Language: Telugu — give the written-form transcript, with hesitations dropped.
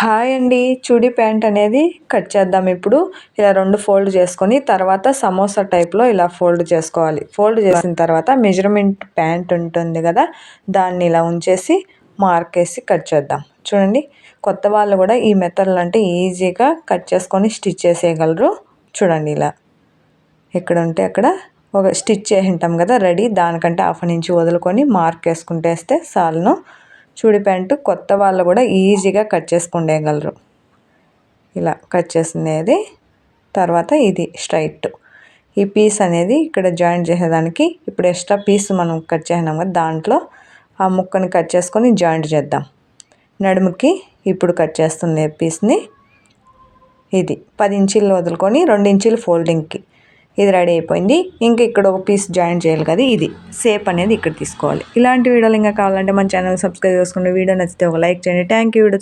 హాయ్ అండి, చుడీ ప్యాంట్ అనేది కట్ చేద్దాం. ఇప్పుడు ఇలా 2 ఫోల్డ్ చేసుకొని తర్వాత సమోసా టైప్లో ఇలా ఫోల్డ్ చేసుకోవాలి. ఫోల్డ్ చేసిన తర్వాత మెజర్మెంట్ ప్యాంట్ ఉంటుంది కదా, దాన్ని ఇలా ఉంచేసి మార్క్ వేసి కట్ చేద్దాం. చూడండి, కొత్త వాళ్ళు కూడా ఈ మెథడ్లు అంటే ఈజీగా కట్ చేసుకొని స్టిచ్ చేసేయగలరు. చూడండి, ఇలా ఎక్కడ ఉంటే అక్కడ ఒక స్టిచ్ చేసి ఉంటాం కదా రెడీ, దానికంటే హాఫ్ ఇంచ్ వదులుకొని మార్క్ వేసుకుంటేస్తే చాలును. చుడీ ప్యాంటు కొత్త వాళ్ళు కూడా ఈజీగా కట్ చేసుకునేయగలరు. ఇలా కట్ చేసినది తర్వాత ఇది స్ట్రైట్ ఈ పీస్ అనేది ఇక్కడ జాయింట్ చేసేదానికి ఇప్పుడు ఎక్స్ట్రా పీస్ మనం కట్ చేసినాం కదా, దాంట్లో ఆ ముక్కని కట్ చేసుకొని జాయింట్ చేద్దాం. నడుముకి ఇప్పుడు కట్ చేస్తుంది పీస్ని. ఇది 10 ఇంచీలు వదులుకొని 2 ఇంచీలు ఫోల్డింగ్కి ఇది రెడీ అయిపోయింది. ఇంకా ఇక్కడ ఒక పీస్ జాయిన్ చేయాలి కదా, ఇది షేప్ అనేది ఇక్కడ తీసుకోవాలి. ఇలాంటి వీడియోలు ఇంకా కావాలంటే మన ఛానల్ సబ్స్క్రైబ్ చేసుకుని వీడియో నచ్చితే ఒక లైక్ చేయండి. Thank you. వీడియో